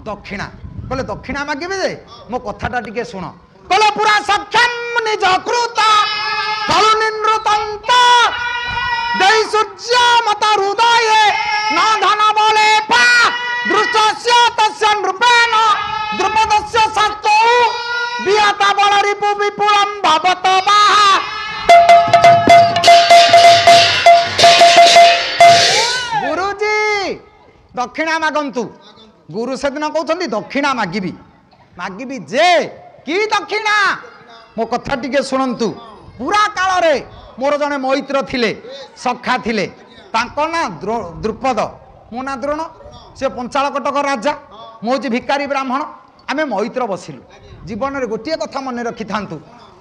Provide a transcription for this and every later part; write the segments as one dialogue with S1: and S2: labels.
S1: दक्षिणा कहले दक्षिणा मागिबे जे मो कथाटा टिके शुण कहले पूरा सक्षम निज कृता तरुनिनृतंत देई सूर्य मत हृदय न धन बले पा दृश्य तस्य नृपेण द्रुपदस्य सत्तो विहता बल रिपु विपुलम भवत बाहा गुरुजी दक्षिणा मागंतु गुरु से दिन कहते दक्षिणा मागिबी मागिबी जे कि दक्षिणा मो कथा टिके शुणु पूरा काल रे मोर जने मैत्र थिले सखा थिले तांको ना द्रुपद मो ना द्रोण से पंचाल कटक राजा मो जे भिकारी ब्राह्मण आमे मैत्र बसिलु जीवन रे गोटे कथा मन रखि थांतु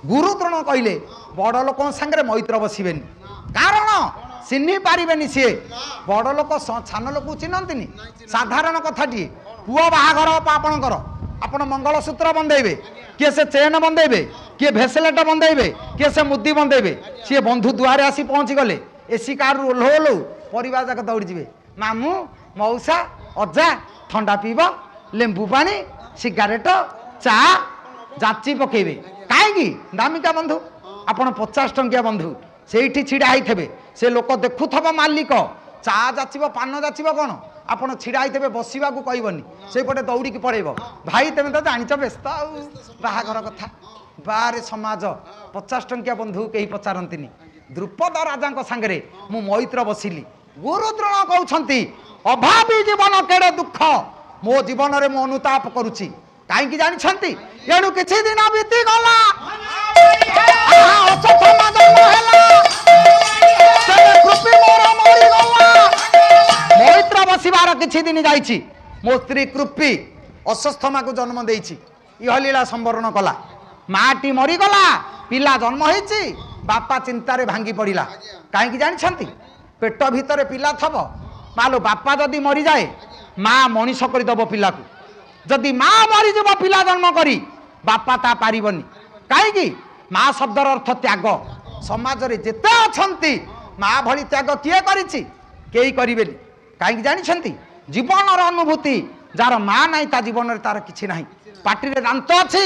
S1: गुरु द्रोण कहले बड़ लोक संगे मैत्र बसिबेनी कारण चिन्हि पारिबेनी सी बड़ लोक छान लोक चिन्हंतिनी साधारण कथाटी पुओ बाहाघर आपणकर आपण मंगलसूत्र बंधेबे किए से चेन बंधेबे किए भेसलेट बंधेबे किए से मुदी बंधेबे सी बंधु दुआरे आसी पहुँची गले एसी कार ओह्लो ओह्लो परिवार जाक दौड़ी जिवे मामू मौसा अजा ठंडा पीब लेंबू पानी सिगारेट चा जाची पकेबे कहीं दामिका बंधु आपण 50 टंकिया बंधु से छिड़ा होते से लोक देखुथब मालिक चा जाचिब पान जाचिब कौन आपण छिड़ा होते बसवा कहबनी से पटे दौड़ी की पड़ेब भाई तुम तो जाच व्यस्त बाहाघर कथा बारे समाज 50 टंकिया बंधु कहीं पचारती द्रुपद राजा सांगे मु मैत्र बसिली गुरु द्रोण कहते अभावी जीवन केड़े दुख मो जीवन में मु अनुताप करुच्ची कहीं जानते एणु किछि दिन बीती गला मैत्र बसवार किछि दिन जाइछि मो स्त्री कृपी अस्वस्थमा को जन्म देइछि इहलीला संवरण कला माटी मरीगला पिला जन्म होइछि बापा चिंतारे भांगी पड़िला कहीं जानते पेट भितर पिला थब मालो बापा जदि मरी जाए माँ मनीष करदब पिला को जदि माँ मरीज पिला जन्म करी बापा ता पारिबनी कहीं माँ शब्दर अर्थ त्याग समाज रे जेते अछंती माँ भली त्याग किए करिछि केही करिबेनी कहीं जानते जीवन अनुभूति जार माँ नाई ता जीवन रे तार किछि नाही पाटी रे दांत अछि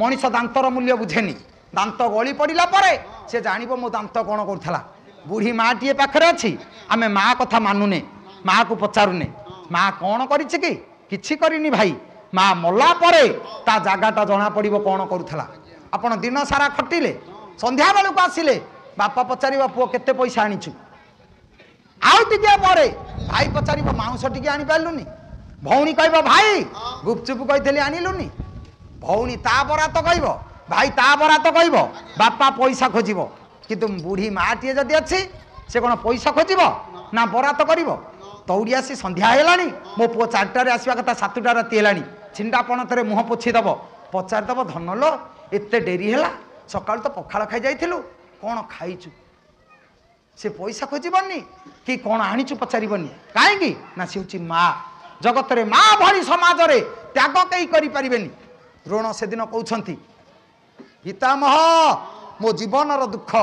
S1: मनीष दांतर मूल्य बुझेनी दांत गली पड़िला परे से जानिबो मो दांत कोन करथला बुढ़ी माँ टीए पाखरे अच्छी आमे माँ कथा मानुने माँ को पचारुने माँ कौन करिछि कि किछि करिनी भाई माँ मला परे ता जागाटा जना पड़िबो कौन करुथला आपण दिन सारा खटिले संध्या बेलू को आसिले बापा पचारिबो पुओ केते पैसा आनिछु आउ टिके परे भाई पचारिबो मांस टिके आनी पाइलुनी भौणी कहबो भाई गुपचुप कहिथली आनिलुनी भौणी ता बरा तो कहबो भाई ता बरा तो कहबो बापा पैसा खोजिबो किंतु बुढ़ी माँ टीए जदि अच्छी से कौन पैसा खोजिब ना बरात कर दौड़ी आसी संध्या है मो पु 4टार आसवा कथा 7टा राति है छिंडा पणत मुह पोछीदब पचारिदब धन लो एत डेरी है सका तो पखाड़ खाई जाइलु कौन खाइचु से पैसा खोजबनी कि कौन आनीचु पचारबनी कहीं ना सी हूँ माँ जगत रे माँ भली समाज रे त्याग कहीं करें द्रोण से दिन कहते पितामह मो जीवन दुख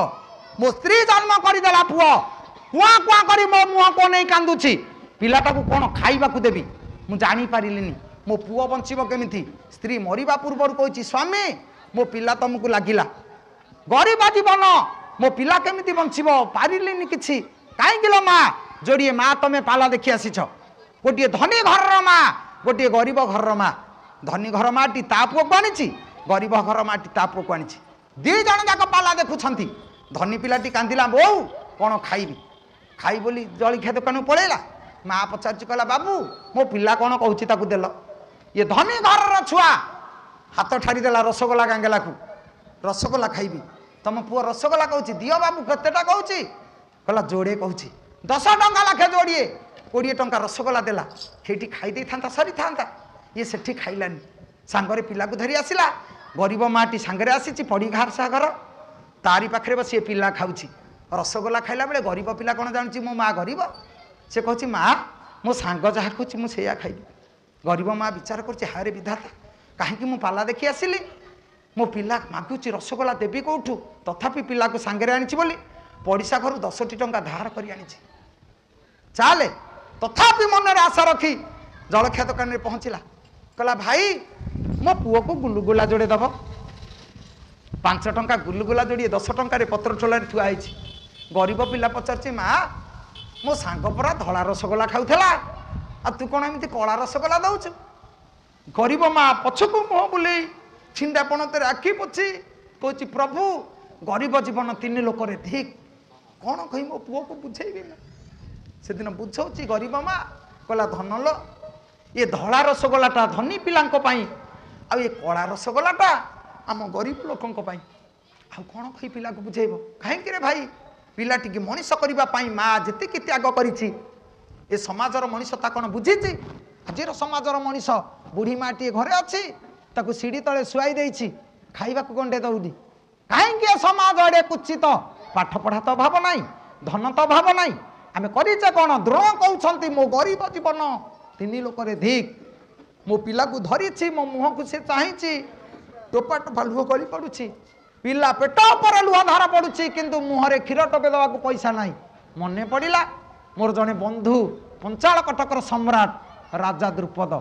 S1: मो स्त्री जन्म करदेला पुओ कुआ कुआ करी मो मुह को नहीं कांदुची पिलाटा को कौन खाइबा को देबी मु जानी पारिलिनी मो पुओ बंचिबो केमिति स्त्री मरिबा पूर्वर कहछि स्वामी मो पिला तुमको लागिला गरीब जीवन मो पिला केमिति बंचिबो पारिलिनी किछि काई गिलो माँ जोड़िए माँ तमे पाला देखि आसीछ गोटे धनी घर माँ गोटे गरीब घर माँ धनी घर माटी ता पुओ को आनिछि गरीब घर माटी ता पुओ को आनिछि दी जन जाक पाला देखुंट धनी पिलाटी कांदिला बो कौन खाइबी खाई बोली जलखिया दुकान पलैला माँ पचार कहला बाबू मो पिला कौन कहूँ देल ये धनी घर छुआ हाथ ठारिदेला रसगोला गांगेला को रसगोला खाइबी तुम पुओ रसगोला कहूँ दियो बाबू केतेटा कहूँ कहला जोड़े कहूँ 10 टंका लाखे जोड़िए 20 टंका रसगोला देला सेठी खाई दे था सरी था ये सेठी खाइलानी सांगरे पिला को धरी आसिला गरीब माटी सांगरे आसी पड़ी घर सागर तारी पाखे बस ये पिला खाऊँ रसगोला खाइला बेले गरीब पिला कौन जानूँ मो माँ गरीब से कहूँ माँ मो सांग जहाँ कहूँ मुझे खाइबी गरीब माँ विचार कर हारे विधाता कहीं मु पाला देखी आसिली मो पिला मागुची रसगोला देवी कौटू तथापि पिला को सांगरे आनी बोली पड़िशा घर 10टी टंका धार कर आनी चाले तथापि मन आशा रखी जलखिया दुकान में पहुँचला कहला भाई मो पुओ को गुलुगुला जोड़े दब 5 टंका गुलुगुला जोड़िए 10 टंकार पत्र चोला थुआई गरीब पिला पचार माँ मो सांग परा धला रसगोला खाऊला आ तू कौन एमती कला रसगोला दौचु गरीब माँ पछकू मुह बुले छिंडापण तेरे आखि पोछि कौच प्रभु गरीब जीवन 3 लोक धिक कौन कही मो पुओ को बुझेबी से दिन बुझाऊँ गरीब माँ कहला धन लो ये धला रसगोलाटा धनी पिलांक पाई आ ये कला रसगोलाटा आम गरीब लोकों पाई आ कौन कही पिला को बुझेब कहीं रे भाई पिला टी मनीष करने माँ जी त्याग करी ए समाजर मनीषता कौन बुझी आज समाजर मनीष बुढ़ी माँ टी घरे अच्छी ताकू सीढ़ी तले शुआई देछि खाइबा को गंडे दौनी कहीं समाज आड़े कुचित पाठ पढ़ा तो भाव ना धन तो भाव ना आम करीचे कौन द्रोण कहते मो गरीब जीवन 3 लोक धिक मो पिला को धरी मो मुह को से चाहे टोपा टोपा लुह गली पड़ुछि पिला पेट पर लुह धार पड़ुछि किंतु मुहरे क्षीर टोपे देवा को पैसा नहीं मने पड़ा मोर जड़े बंधु पंचाल कटकर सम्राट राजा द्रुपद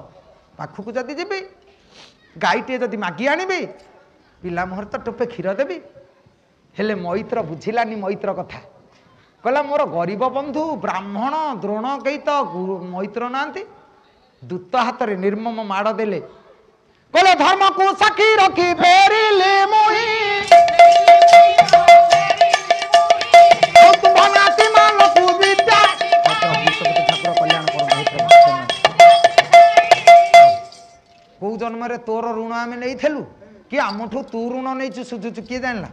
S1: पाखक जदि जीवी गाईटे जदि मागी आनबी पिला मुहर तो टोपे क्षीर देवी हेले मैत्र बुझिलानी मैत्र कथा कहला मोर गरीब बंधु ब्राह्मण द्रोण कई तो मैत्र नांती दूत हाथ में निर्मम माड़ देले कहले धर्म को साखी रखी फेरिले मोही कौ जन्म रे तोर ऋण आम नहीं थेलु कि आमठू तू ऋण नहीं सुझुचु किए जानला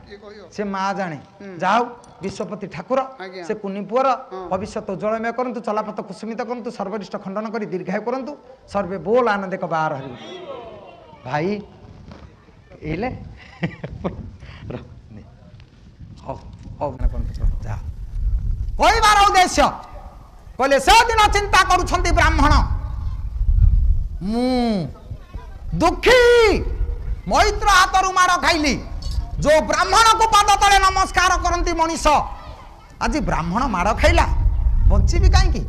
S1: से माँ जाने जाओ विश्वपति ठाकुर से कुनी पुअर भविष्य उज्जवलमय करंतु चलापथ कुसुमित करंतु सर्वरिष्ठ खंडन करी दीर्घायु करंतु सर्वे बोल आनंद का बाहर हरि भाई एले कोई बार उद्देश्य कहले से दिन चिंता करुछंती ब्राह्मण मु दुखी मैत्र हाथ माड़ खाइली जो ब्राह्मण को पाद तले नमस्कार करती मनीष आज ब्राह्मण माड़ खाइला बची कहीं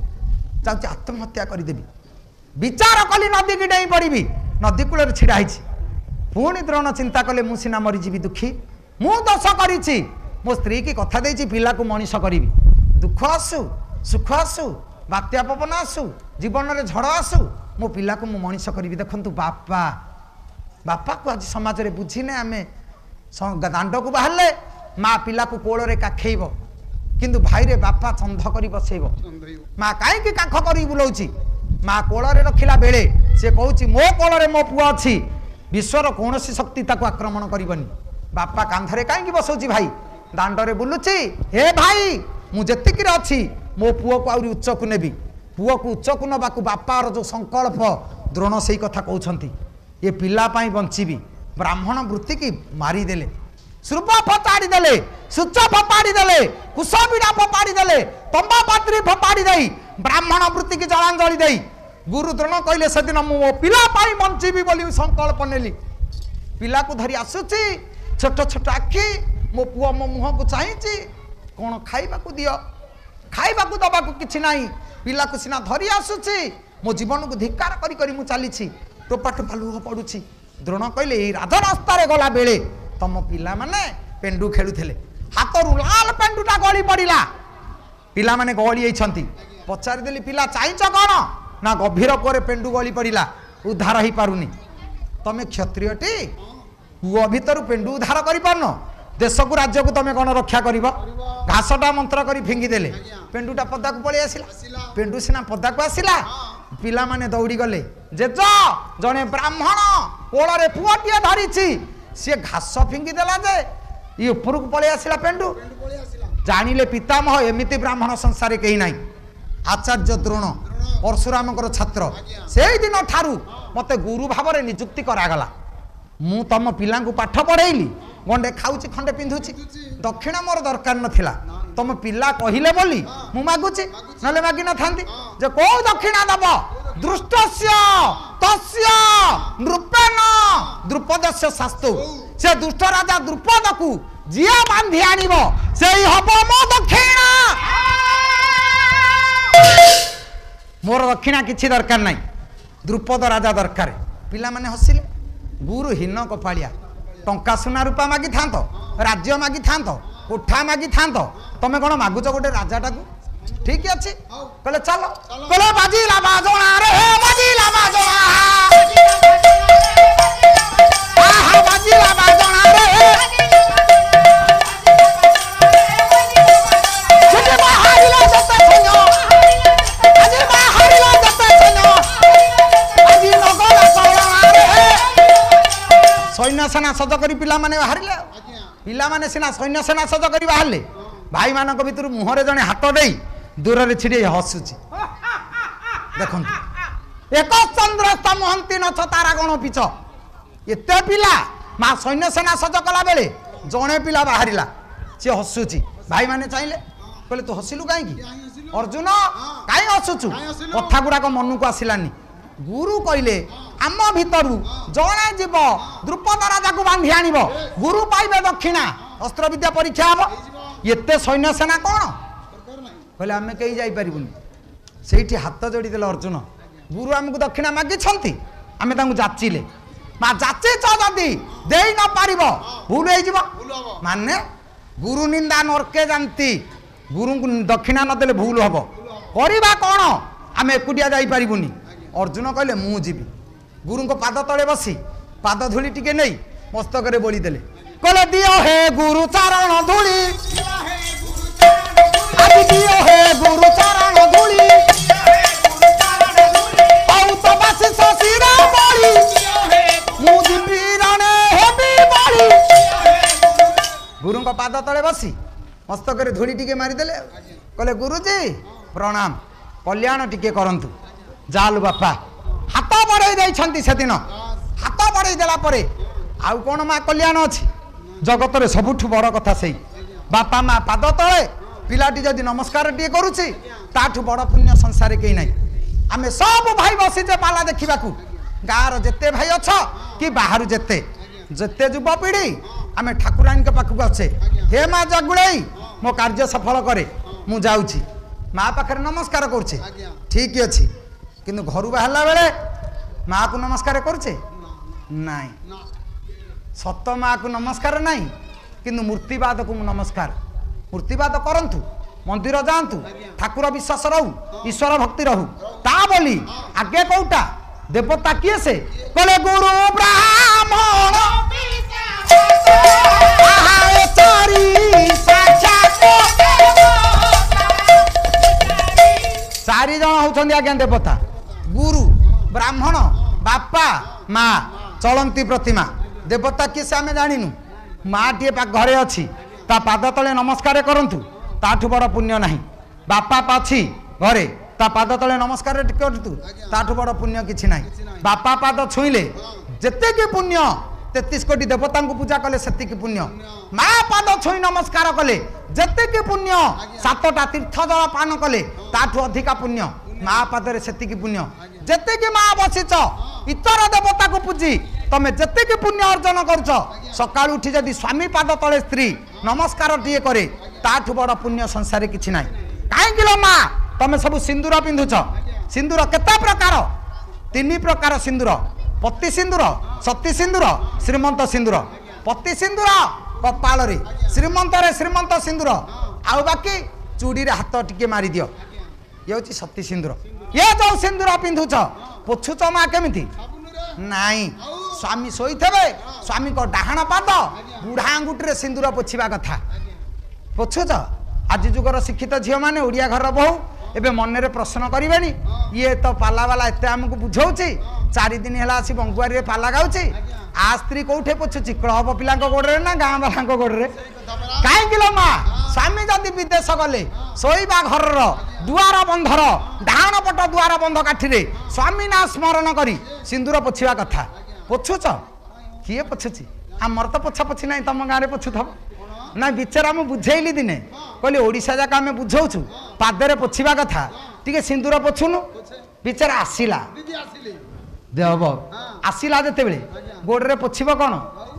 S1: चाहूँ आत्महत्या करदेवी विचार कली नदी की डेई पड़ी नदी कूल छिड़ा पुणी द्रोण चिंता कले मु सीना मरीजी दुखी मु दोष करी मो स्त्री की कथा देती पिला को मनीष करी दुख आसु सुख आसु बात्या पवन आसु जीवन में झड़ आसु मो पिला को मु मनीष करी देखु बापा बापा को आज समाज में बुझीने आम दांड को बाहर माँ पिला को कोल रे काखेब किंतु भाई रे बापा चंद कर बसेब माँ कहीं काख कर बुलाऊँ माँ कोल रे रखिला बेले से कहूँ मो कोल रे मो पुआ अच्छी विश्वर कौन शक्ति ताको आक्रमण करनी बापा कांधरे कहीं बसाऊँ भाई दांडे बुलुची हे भाई मुझे अच्छी मो पुओ को आहरी उच्च को नेबी पुओ को उच्च को नवा बापार जो संकल्प द्रोण से कथा कहते ये पिलापाई बंचीबी ब्राह्मण वृत्ति की मारिदेले श्रुप फपाड़ी देले सूच फपाड़ी देले कुशबीड़ा फपाड़ी देले तंबा पात्री फपाड़ी दे ब्राह्मण वृत्ति की जलांजलि दे गुरु द्रोण कहले से दिन मो पिलापाई बंचीबी बोली संकल्प नेली पिला को धरी आसुची छोट छोट आखि मो पुओ मो मुह को चाही कौन खाइबा को दियो खाइबा को दबा को किछि नाही पिला को सिना धरी आसुची मो जीवन को धिक्कार करी करी मु चालीछि टोपा टोपा लुह पड़ुछि द्रोण कहले राज रास्तार गला बेले तम पिला माने पेंडू खेलुथिले हाथरू लाल पेंडूटा गली पड़िला पिला माने गली आइछंती पचारि देली पिला चाइछ कौन ना गभीर पर पेंडू गली पड़िला उद्धार ही पारुनी तमे क्षत्रियटी पुओ भितर पेंडू उद्धार करि पारनो देश को राज्य को तमे कौन रक्षा कर घासटा मंत्र कर फिंगी देले पेंडूटा पदा को पलि आसिला पेंडू सिना पदा को आसिला पिला माने दौड़ी गले जेज जने ब्राह्मण कोल रे पुओटिए धरी सी घास फिंगी देला जे ये ऊपर को पलि आसिला पेंडू जानिले पितामह एमिति ब्राह्मण संसार कहीं नहीं आचार्य द्रोण परशुराम छात्र से दिन ठारू मते गुरु भाव में नियुक्ति करागला मु तम पिला पाठ पढ़ेली गंडे खाऊची खंडे पिंधुची दक्षिणा मोर दरकार नथिला तुम पिला कहिले बोली मु मागुची नले मागी न थांती जे को दक्षिणा दब दृष्टस्य तस्य नृपेन द्रुपदस्य शास्तु से दुष्ट राजा द्रुपद को जिया बांधी आनिबो सेई हबो मो दक्षिणा मोर दक्षिणा किछि दरकार नाही द्रुपद राजा दरकार ପିଲାମାନେ ହସିଲେ। ଗୁରୁ ହୀନ କପାଳିଆ, ଟଙ୍କା ସୁନା ରୂପା ମାଗିଥାନ୍ତ, ରାଜ୍ୟ ମାଗିଥାନ୍ତ, କୋଠା ମାଗିଥାନ୍ତ, ତମେ କ'ଣ ମାଗୁଛ ଗୋଟେ ରାଜାଟାକୁ? ଠିକ ଅଛି, କହିଲେ ଚାଲ। କହିଲେ ବାଜିଲା ବାଜଣା ରେ ବାଜିଲା ବାଜଣା, ଆହା ବାଜିଲା ବାଜଣା ରେ, ସେଠି ବାହାରିଲା ଯେତେ ସୈନ୍ୟ, ଆଜି ବାହାରିଲା ଯେତେ ସୈନ୍ୟ, ଆଜି ନଗଲା କଳଣାରେ। ସୈନ୍ୟ ସେନା ସଜ କରି ପିଲାମାନେ ବାହାରିଲେ। ପିଲାମାନେ ସିନା ସୈନ୍ୟ ସେନା ସଜ କରି ବାହାରିଲେ, ଭାଇମାନଙ୍କ ଭିତରୁ ମୁହଁରେ ଜଣେ ହାତ ଦେଇ ଦୂରରେ ଛିଡେଇ ହସୁଛି। ଦେଖନ୍ତୁ, ଏକ ଚନ୍ଦ୍ରସ୍ତ ମହନ୍ତି ନଛ ତାରା ଗଣ ପିଛ, ଏତେ ପିଲା ମା ସୈନ୍ୟ ସେନା ସଜ କଲା ବେଳେ ଜଣେ ପିଲା ବାହାରିଲା, ସେ ହସୁଛି। ଭାଇମାନେ ଚାହିଁଲେ, କହିଲେ ତୁ ହସିଲୁ କାହିଁକି? ଅର୍ଜୁନ କାହିଁ ହସୁଛୁ? କଥା ଗୁଡାକ ମନକୁ ଆସିଲାନି। ଗୁରୁ କହିଲେ ଆମ ଭିତରୁ ଜଣେ ଯିବ ଦ୍ରୁପଦ ରାଜାକୁ ବାନ୍ଧି ଆଣିବ, ଗୁରୁ ପାଇବେ ଦକ୍ଷିଣା, ଅସ୍ତ୍ର ବିଦ୍ୟା ପରୀକ୍ଷା ହବ। ଏତେ ସୈନ୍ୟ ସେନା କ'ଣ? କହିଲେ ଆମେ କେହି ଯାଇପାରିବୁନି। ସେଇଠି ହାତ ଯୋଡ଼ିଦେଲେ ଅର୍ଜୁନ। ଗୁରୁ ଆମକୁ ଦକ୍ଷିଣା ମାଗିଛନ୍ତି, ଆମେ ତାଙ୍କୁ ଯାଚିଲେ। ମା ଯାଚିଛ ଯଦି ଦେଇ ନ ପାରିବ ଭୁଲ ହେଇଯିବ। ମାନେ ଗୁରୁ ନିନ୍ଦା ନର୍କେ ଯାନ୍ତି, ଗୁରୁଙ୍କୁ ଦକ୍ଷିଣା ନଦେଲେ ଭୁଲ ହବ। କରିବା କ'ଣ? ଆମେ ଏକୁଟିଆ ଯାଇପାରିବୁନି। ଅର୍ଜୁନ କହିଲେ ମୁଁ ଯିବି। ଗୁରୁଙ୍କ ପାଦ ତଳେ ବସି ପାଦ ଧୂଳି ଟିକେ ନେଇ ମସ୍ତକରେ ବୋଳି ଦେଲେ। କହିଲେ ଦିଅ ହେ ଗୁରୁ ଚରଣ ଧୂଳି, ଆଜି ଦିଅ ହେ ଗୁରୁ ଚରଣ ଧୂଳି, ଆଉ ତ ବାସିଷ ଶିରା ବଳି, ମୁଁ ଯିବି ରଣେ ହେବି ବଳି। ଗୁରୁଙ୍କ ପାଦ ତଳେ ବସି ମସ୍ତକରେ ଧୂଳି ଟିକେ ମାରିଦେଲେ। କହିଲେ ଗୁରୁଜୀ ପ୍ରଣାମ, କଲ୍ୟାଣ ଟିକେ କରନ୍ତୁ। ଯାଲୁ ବାପା ହାତ ବଢ଼େଇ ଦେଇଛନ୍ତି ସେଦିନ। ହାତ ବଢ଼େଇ ଦେଲା ପରେ ଆଉ କ'ଣ ମା କଲ୍ୟାଣ ଅଛି? ଜଗତରେ ସବୁଠୁ ବଡ଼ କଥା ସେଇ ବାପା ମା ପାଦ ତଳେ ପିଲାଟି ଯଦି ନମସ୍କାର ଟିକେ କରୁଛି, ତାଠୁ ବଡ଼ ପୁଣ୍ୟ ସଂସାରରେ କେହି ନାହିଁ। ଆମେ ସବୁ ଭାଇ ବସିଛେ ପାଲା ଦେଖିବାକୁ। ଗାଁର ଯେତେ ଭାଇ ଅଛ କି ବାହାରୁ ଯେତେ ଯେତେ ଯୁବପିଢ଼ି, ଆମେ ଠାକୁରାଣୀଙ୍କ ପାଖକୁ ଅଛେ। ହେ ମା ଜଗୁଳେଇ, ମୋ କାର୍ଯ୍ୟ ସଫଳ କରେ, ମୁଁ ଯାଉଛି। ମା ପାଖରେ ନମସ୍କାର କରୁଛେ, ଠିକ ଅଛି। କିନ୍ତୁ ଘରୁ ବାହାରିଲା ବେଳେ ମାଆକୁ ନମସ୍କାର କରୁଛେ? ନାଇଁ। ସତ ମାଆକୁ ନମସ୍କାର ନାହିଁ, କିନ୍ତୁ ମୂର୍ତ୍ତିବାଦକୁ ନମସ୍କାର। ମୂର୍ତ୍ତିବାଦ କରନ୍ତୁ, ମନ୍ଦିର ଯାଆନ୍ତୁ, ଠାକୁର ବିଶ୍ୱାସ ରହୁ, ଈଶ୍ୱର ଭକ୍ତି ରହୁ। ତା ବୋଲି ଆଗେ କୋଉଟା ଦେବତା କିଏ? ସେ କହିଲେ ଗୁରୁ ବ୍ରାହ୍ମଣ ଚାରି ଜଣ ହଉଛନ୍ତି ଆଜ୍ଞା ଦେବତା। ଗୁରୁ, ବ୍ରାହ୍ମଣ, ବାପା, ମା, ଚଳନ୍ତି ପ୍ରତିମା। ଦେବତା କିଏ ସେ ଆମେ ଜାଣିନୁ। ମାଟିଏ ଘରେ ଅଛି, ତା ପାଦ ତଳେ ନମସ୍କାର କରନ୍ତୁ, ତାଠୁ ବଡ଼ ପୁଣ୍ୟ ନାହିଁ। ବାପା ଅଛି ଘରେ, ତା ପାଦ ତଳେ ନମସ୍କାର କରନ୍ତୁ, ତାଠୁ ବଡ଼ ପୁଣ୍ୟ କିଛି ନାହିଁ। ବାପା ପାଦ ଛୁଇଁଲେ ଯେତିକି ପୁଣ୍ୟ, 33 କୋଟି ଦେବତାଙ୍କୁ ପୂଜା କଲେ ସେତିକି ପୁଣ୍ୟ। ମା ପାଦ ଛୁଇଁ ନମସ୍କାର କଲେ ଯେତିକି ପୁଣ୍ୟ, 7ଟା ତୀର୍ଥ ଜଳ ପାନ କଲେ ତାଠୁ ଅଧିକା ପୁଣ୍ୟ। ମା ପାଦରେ ସେତିକି ପୁଣ୍ୟ। ଯେତିକି ମା ବସିଛ ଇତର ଦେବତାକୁ ପୂଜି ତମେ ଯେତିକି ପୁଣ୍ୟ ଅର୍ଜନ କରୁଛ, ସକାଳୁ ଉଠି ଯଦି ସ୍ୱାମୀ ପାଦ ତଳେ ସ୍ତ୍ରୀ ନମସ୍କାର ଟିଏ କରେ, ତାଠୁ ବଡ଼ ପୁଣ୍ୟ ସଂସାରରେ କିଛି ନାହିଁ। କାହିଁକି ଲୋ ମା ତମେ ସବୁ ସିନ୍ଦୁର ପିନ୍ଧୁଛ? ସିନ୍ଦୁର କେତେ ପ୍ରକାର? 3 ପ୍ରକାର ସିନ୍ଦୁର। ପତି ସିନ୍ଦୁର, ସତୀ ସିନ୍ଦୁର, ଶ୍ରୀମନ୍ତ ସିନ୍ଦୁର। ପତି ସିନ୍ଦୁର କପାଳରେ, ଶ୍ରୀମନ୍ତରେ ଶ୍ରୀମନ୍ତ ସିନ୍ଦୁର, ଆଉ ବାକି ଚୁଡ଼ିରେ ହାତ ଟିକେ ମାରିଦିଅ, ଇଏ ହେଉଛି ସତୀ ସିନ୍ଦୁର। ଇଏ ଯୋଉ ସିନ୍ଦୁର ପିନ୍ଧୁଛ ପୋଛୁଛ ମା କେମିତି? ନାଇଁ, ସ୍ୱାମୀ ଶୋଇଥିବେ, ସ୍ୱାମୀଙ୍କ ଡାହାଣ ପାଦ ବୁଢ଼ା ଆଙ୍ଗୁଠିରେ ସିନ୍ଦୁର ପୋଛିବା କଥା। ପୋଛୁଛ? ଆଜି ଯୁଗର ଶିକ୍ଷିତ ଝିଅମାନେ, ଓଡ଼ିଆ ଘରର ବୋହୂ ଏବେ ମନରେ ପ୍ରଶ୍ନ କରିବେନି, ଇଏ ତ ପାଲାବାଲା ଏତେ ଆମକୁ ବୁଝଉଛି, 4 ଦିନ ହେଲା ଆସି ବଙ୍ଗୁଆରୀରେ ପାଲା ଗାଉଛି, ଆ ସ୍ତ୍ରୀ କୋଉଠି ପୋଛୁଛି? କ୍ଲବ ପିଲାଙ୍କ ଗୋଡ଼ରେ ନା ଗାଁ ବାଲାଙ୍କ ଗୋଡ଼ରେ? କାହିଁକି ଲୋ ମା? ସ୍ୱାମୀ ଯଦି ବିଦେଶ ଗଲେ, ଶୋଇବା ଘରର ଦୁଆର ବନ୍ଧର ଡାହାଣ ପଟ ଦୁଆର ବନ୍ଧ କାଠିରେ ସ୍ୱାମୀ ନାଁ ସ୍ମରଣ କରି ସିନ୍ଦୁର ପୋଛିବା କଥା। ପୋଛୁଛ? କିଏ ପୋଛୁଛି? ଆମର ତ ପୋଛାପୋଛି ନାହିଁ, ତମ ଗାଁରେ ପୋଛୁଥବ। ନା ବିଚାରା ମୁଁ ବୁଝେଇଲି ଦିନେ, କହିଲି ଓଡ଼ିଶା ଯାକ ଆମେ ବୁଝଉଛୁ, ପାଦରେ ପୋଛିବା କଥା, ଟିକେ ସିନ୍ଦୁର ପୋଛୁନୁ। ବିଚାରା ଆସିଲା, ଦେବ ଆସିଲା ଯେତେବେଳେ ଗୋଡ଼ରେ ପୋଛିବ କ'ଣ?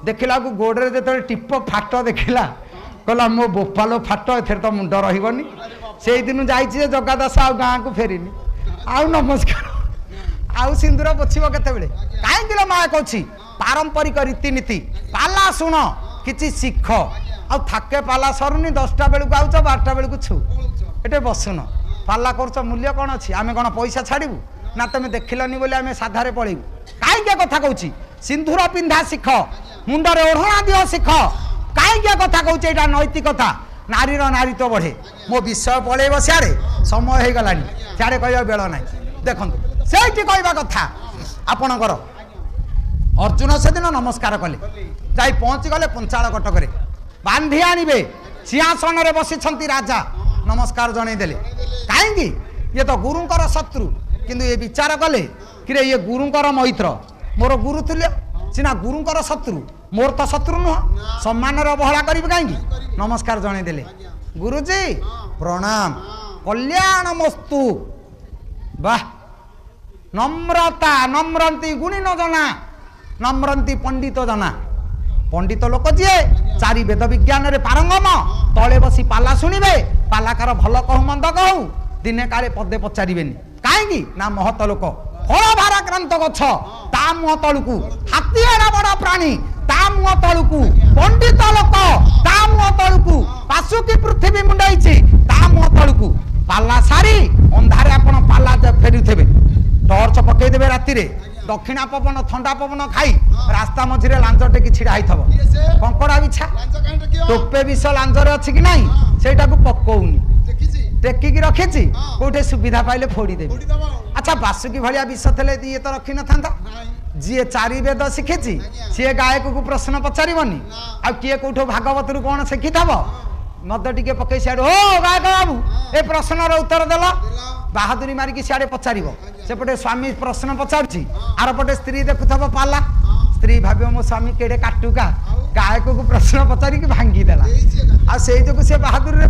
S1: ଦେଖିଲାକୁ ଗୋଡ଼ରେ ଯେତେବେଳେ ଟିପ ଫାଟ ଦେଖିଲା, କହିଲା ମୋ ବୋପାଲୋ ଫାଟ, ଏଥିରେ ତ ମୁଣ୍ଡ ରହିବନି। ସେଇଦିନ ଯାଇଛି ଯେ ଜଗା ଦାସ ଆଉ ଗାଁକୁ ଫେରିନି, ଆଉ ନମସ୍କାର आउ सिंदूर पोछिब केतेबेले काईकिलो मा कहछि पारंपरिक रीतिनीति पाला सुन किछि शिख आ थाके पाला सरुनी 10टा बेलू आउछ 12टा बेलू छु एटे बसुन पाला करछ मूल्य कोन अछि आमे कोन पैसा छाड़िबू ना तुम देखिलनी बोले आमे साधारे पळेबू काईके कथा कहछि सिंदूर पिंधा शिख मुंडरे ओढ़णा दियो शिख काईके कथा कहछि एटा नैतिकता नारीर नारीत्व बढ़े मो विषय पळेब सियारे समय हो गलानी सियारे कहबा बेल नाही देखंतु सेठी कहबा कथा आपणकर अर्जुन से दिन नमस्कार कले जाई पहुँची गले पंचाल कटक रे बांधी आनिबे सिंहासन रे बसिछंती राजा नमस्कार जणै देले काईकी ये तो गुरुंकर शत्रु किंतु ये विचार कले कि रे ये गुरुंकर मैत्र मोर गुरु तुल्य सिना गुरुंकर शत्रु मोर तो शत्रु नुह सम्मान अवहेला करिबे काईकी नमस्कार जणै देले गुरुजी प्रणाम कल्याणमस्तु वाह नम्रता नम्रंती गुणी न जना नम्रंती पंडित जना पंडित लोक जी चारि वेद विज्ञान रे पारंगम तले बसी पाला शुणिबे पालाकार भल कहू मंद कहू दिने काले पदे पचारिबेनी काईकी ना महत लोक फल भाराक्रांत गछ ता मुह तळुकू हाथी एड़ा बड़ प्राणी ता मुह तळुकू पंडित लोक ता मुह तळुकू पासुकी पृथ्वी मुंडाइछि ता मुह तळुकू पाला सारी अंधारे आपण पाला फेरुथेबे टर्च पकई देबे राति रे दक्षिणा पवन ठंडा पवन खाई रास्ता मझिरे लांज टेकी छिड़ा हैथबो कंकड़ा बिछा टोपे विष लांजरे अछि कि नाही सेटा को पकौनी टेकी की रखिछि कोठे सुविधा पाइले फोड़ी देबे अच्छा बासुकी भलिया विष थले ये तो रखि न थांता जी चारि वेद शिखिछि सी गायक को प्रश्न पचारिबनी आ किए कोठो भागवत रु कोन शिखिथबो मद टिके पकई सियाड ओ गायक बाबू ए प्रश्न रो उत्तर देला बाहादुरी मारिकी सियाडे पचारिबो सेपटे स्वामी प्रश्न पचारछि आर पटे स्त्री देखुथबो पाला स्त्री भाबियो मो स्वामी केडे काटुका गायक को प्रश्न पचारि कि भांगी देला आ सेई जको से बहादुरी रे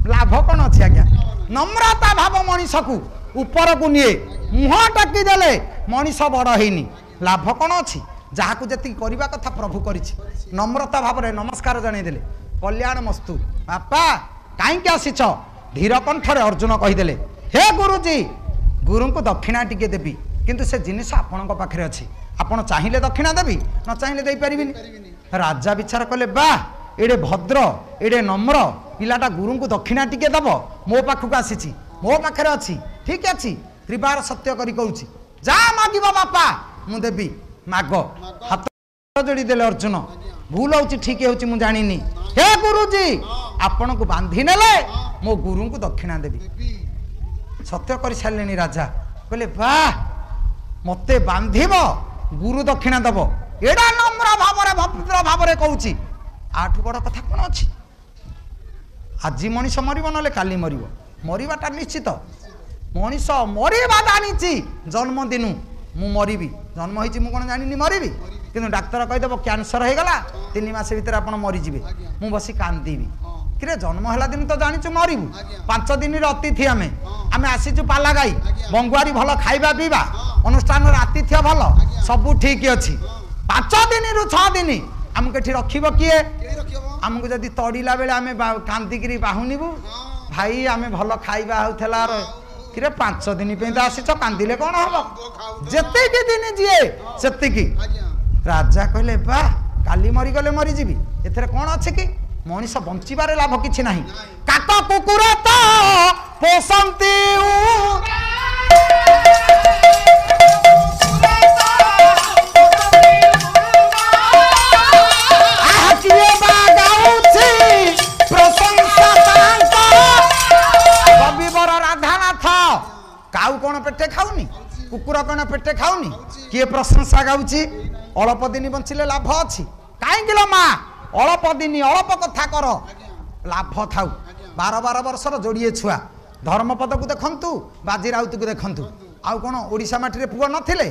S1: लाभ कोन अछि आज्ञा नम्रता भाव मनीष को ऊपर को निए मुह टाकी देले मनीष बड़ हेनी लाभ कोन अछि जहा को जति करबा कथा प्रभु करिछि नम्रता भाव रे नमस्कार जणै देले कल्याण मस्तु बापा काई के आसीछ धीर कंठरे अर्जुन कहीदेले हे गुरुजी गुरु को दक्षिणा टिके देबी किंतु से जिनिस आपणक पाखरे अछि आपण चाहिले दक्षिणा देबी न चाहिले देई परिबिनी राजा विचार कले बा एडे भद्र एडे नम्र पिलाटा गुरु को दक्षिणा टिके दब मो पाखक आसीछि मो पाखरे अछि ठीक अछि त्रिबार सत्य करी कहूछि जा मागिबो बापा मु देबी माग हाथ जोड़ी देले अर्जुन भूल होछि ठीक होछि मु जानिनी हे गुरुजी आपण को बांधी नेले मो गुरु को दक्षिणा देबी सत्य कर सारे राजा कहले वाह मते बांधिब गुरु दक्षिणा दब एडा नम्र भावरे भद्र भावरे कहूछि आठु बड़ कथा कोन अछि आज मनीष मरिब नले काली मरिब मरिबाटा निश्चित मनीष मरिबा जानिछि जन्मदिनु मु मरिबी जन्म होइछि मु कोन जानिनी मरिबी किंतु डाक्तर कहीदेव कैंसर हो गला 3 मास भीतर आप मरीजे मु बसी कांदीबी कि जन्म है दिन तो जाचु मरबू 5 दिन अतिथि आम आम आसीचु पाला गाई बंगुआरी भल खाइबा पीवा अनुष्ठान आतिथ्य भल सबू ठीक अच्छी 5 दिन रु 6 दिन आमको ये रखिब किए आमको जदि तड़िला बेले आम कांदिकी बाहुनिबू भाई आम भल खाइबा होता कि 5 दिन पे तो आसीच कांदिले कौन हम जेतिकी दिन जीए सेतिकी राजा कहले बा काली मरीगले मरीजी एथरे कौन अच्छे कि मनीष बंचारे लाभ किछि नाही काट कुकुर तो पोसंती रविवर राधानाथ काऊ कौन पेटे खाऊनी कुकुर कौन पेटे खाऊनी किए प्रशंसा गाउची अल्प दिन बंचिले लाभ अच्छी कहीं माँ अल्प दिन अल्प कथा कर लाभ थाऊ 12 वर्षर जोड़िए छुआ धर्मपद को देखु बाजी राउत को देखु आउ कौन ओडिशा माटी पुआ नथिले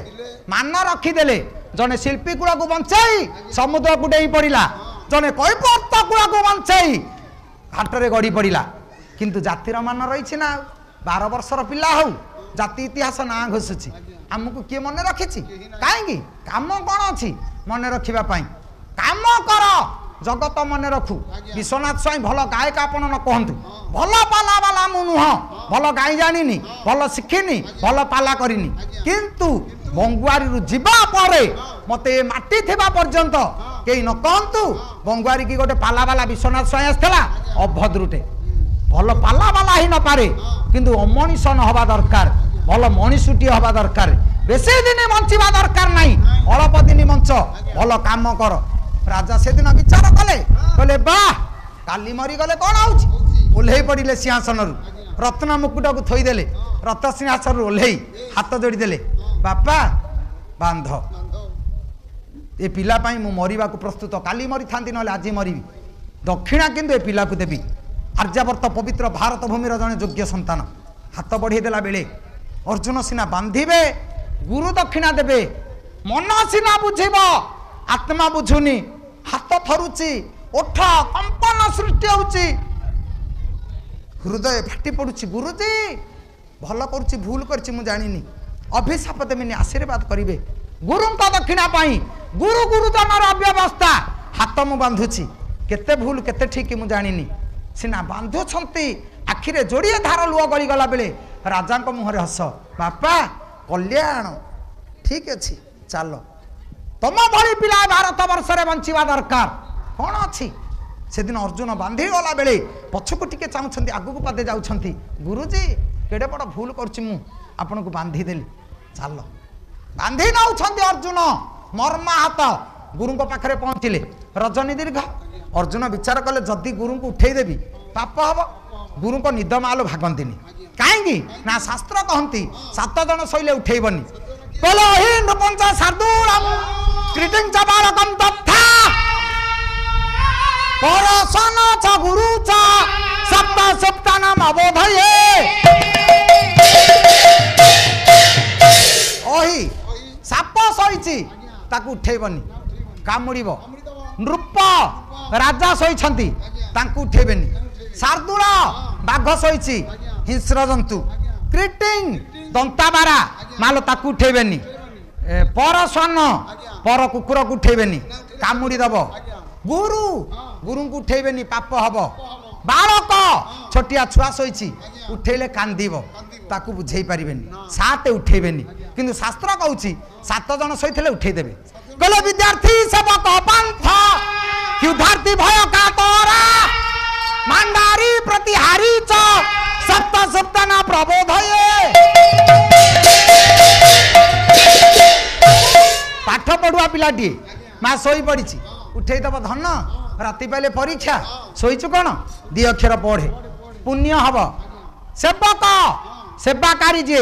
S1: मान रखीदे जड़े शिल्पी कूड़ा को बंचाई समुद्र को डेई पड़ा जड़े कैपर्त कूड़ा को बंचाई घाटरे गड़ी पड़ा किंतु जातिर मान रही ना 12 वर्षर पिला हूँ जाति इतिहास ना घोषुची आमको किए मन रखी कहीं काम कौन अच्छी मन रखापी काम कर जगत मन रखु विश्वनाथ स्वाई भल गायक आपण न कहतु भल पाला वाला मु नुह भल गाई जानी भल शिखिनी भल पाला करिनी किंतु बंगुआरी जीवा परे मते माटी थिबा पर्यंत केही न कहतु बंगुआरी की गोटे पाला वाला विश्वनाथ स्वाई आसला अभद्रुटे भल पाला वाला ही न पारे किंतु अमनीष न हवा दरकार भल मनीषुटी हवा दरकार बेसी दिन बंचवा दरकार नहीं अल्प दिन बंच भल काम कर राजा से दिन विचार कले कहले वाह काली मरी गले कौन आउछ ओल्हे पड़िले सिंहासन रत्न मुकुट को थोईदेले रत सिंहासन ओल्हे हाथ जोड़ी देले बापा बांध ए पिला पाई मु मरिबा को प्रस्तुत काली मरी थांती नले आज मरिबी दक्षिणा किंतु ए पिला को देबी आर्यावर्त पवित्र भारत भूमि जने योग्य संतान हाथ बढ़े देला बेले अर्जुन सिना बांधिबे गुरु दक्षिणा देबे मन सिना बुझिब आत्मा बुझुनी हाथ थरुची ओठ कंपन सृष्टि होउची हृदय फाटी पड़ुची गुरुजी भल करुची भूल करची मु जानिनी अभिशाप देमिनी आशीर्वाद करिवे गुरु दक्षिणा पाई गुरु गुरुजनर अव्यवस्था हाथ मु बांधुची केते भूल केते ठीक मु जानिनी सिना बांधुछंती आखिरे जोड़िए धार लुह गली गला बेले राजा मुहरे हस बापा कल्याण ठीक अच्छी चल तुम भली पिला भारत वर्ष में बंचवा दरकार कौन अच्छी से दिन अर्जुन बांधी गला बेले पछकु टिके चाहूँ आगू को पादे जाऊँगी गुरुजी केड़े बड़ भूल करुच्ची मु आपन को बांधी देली चल बांधी नौ अर्जुन मर्मा हाथ गुरु पाखे पहुँचले रजनी दीर्घ अर्जुन विचार कले जदि गुरु को उठे देवी पाप हम गुरु को निद माल भागंती कहीं ना शास्त्र कहती 7 जन शैले उठेबनी गुरु सप्त सप्तानाम अबोधये ओही साप शोची ताकू उठेबनी कामुड़ीब नृप राजा शोइछंती तांकू उठेबेनी शार्दूल बाघ शोइछि हिंस्र जंतु क्रिटिंग दंताबारा मालो ताकू उठेबेनी पर स्वान पर कुकुर को उठेबेनी कामुड़ी दब गुरु गुरु को उठेबेनी पाप हब बालक छोटिया छुआ शोइछि उठेले कांदीब ताकू बुझेई पारिबेनी साते उठेबेनी किंतु शास्त्र कहूछि 7 जन शोइथिले उठेई देबे कहले विद्यार्थी सेवक पंथ युद्धार्थी भय का तोरा मांडारी प्रतिहारी च सप्त सप्तना प्रबोधये पाठ पढ़ुआ पिलाटी माँ शोई पड़ी उठे दब धन राति पाइले परीक्षा शोचु कौन 2 अक्षर पढ़े पुण्य हम सेवक सेवाकारी जी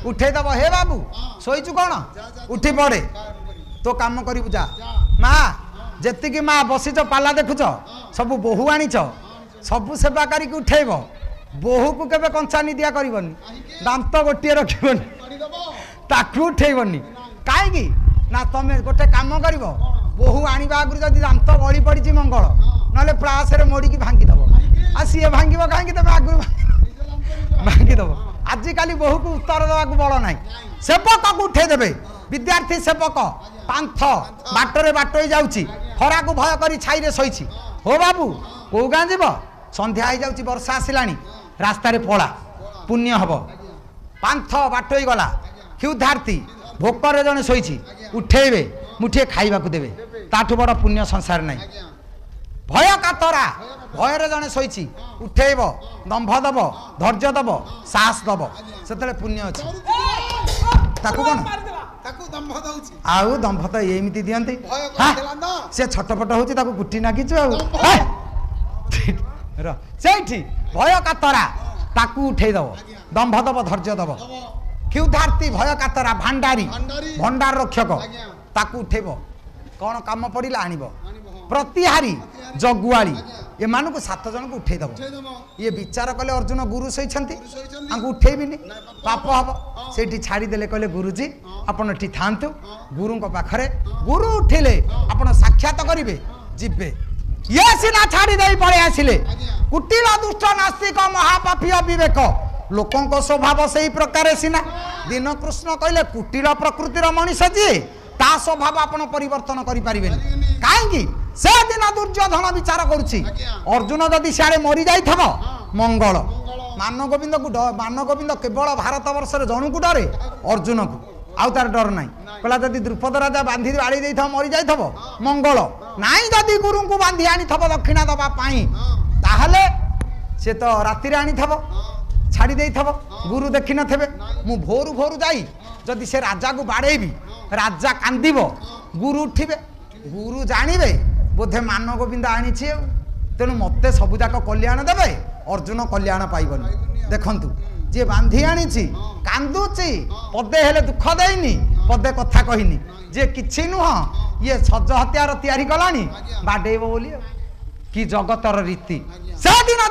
S1: उठे दब हे बाबू शोचु कौन उठी पड़े तो काम करू जा माँ जी माँ बसीच पाला देखुच सब बोहू आनीच सबू सेवाकारी को उठेब बोहू को केबे कंचा निदिया करबनी दांत गोटे रखबनी ताकू उठेबनी काई ना तमें गोटे काम कर बोहू आनिबा आगु जदि दांत गली पड़ी मंगल ना प्लास मोड़ी भांगी दब आ सी भांग कहीं तुम आगु भांगी दब आजिकल बोहू को उत्तर देवा बड़ ना सेवक को उठेदेवे विद्यार्थी सेवक पांथ बाटरे बाटो जाऊँगी खरा को भय कर छाई शोची हो बाबू कौ गाँ जीव संध्या हो जाऊँगी वर्षा आसला रास्तार पड़ा पुण्य हम पांथ बाटो गला क्षुधार्थी भोकर जड़े शोची उठेबे मुठे खाइबा को देवे ताठू बड़ पुण्य संसार नहीं भय कातरा भयर जड़े शोची उठेब दंभ दब धैर्य दब साहस दब से पुण्य अच्छी कौन आउ दंभ तो एमती दियंती से छटपट होची ताकू गुटी नागिचु सेठी भय कातरा ताकू उठे दब दंभ दब धैर्य दब क्षुधार्थी भय कातरा भांडारी भंडार रक्षक ताकू उठेब कौन काम पड़ा आनब प्रतिहारी जगुआली एमान को 7 जन को उठे दब ये विचार कले अर्जुन गुरु शोइछंती उठेबिनी पाप हम से छाड़ीदे कहले गुरुजी आपन टी थांतु गुरु पाखरे गुरु उठिले आपन साक्षात करेंगे जीवे ये सीना छाड़ी दे पड़े आसिले कुटिल दुष्ट नास्तिक महापापी अविवेक लोकों स्वभाव से ही प्रकार सीना दिन कृष्ण कहले कुटिल प्रकृतिर मनीष जी ता स्वभाव आपन परिवर्तन करि पारिबेनी काहेकि से दिन दुर्योधन विचार करुछि अर्जुन जदि सियाड़े मरी जाइथब मंगल मान गोविंद को मान गोविंद केवल भारत वर्ष जणु को डरे अर्जुन को आउ तार डर नाई कहला जदि द्रुपद राजा बांधी बाड़ी देई थब मरी जाइथब मंगल नाई जदि गुरु को बांधी आनी थब दक्षिणा दबा पाई ताहले से तो राति रे आनी थब छाड़ी देई थब गुरु देखि न थेबे मु भोरु भोरु जाई जदि से राजा को बाड़ेबी राजा कांदिबो गुरु उठिबे गुरु जानिबे बोधे मान गोविंद आनी तेणु मते सबुजाक कल्याण देवे अर्जुन कल्याण पाइबनी देखंतु जे बांधी आनी कांदुची पदे हेले दुख देनी पदे कथा कहनी जे किछि नुह ये सज हत्यार तैयारी कलानी बाडेइबो बोली कि जगतर रीति से दिन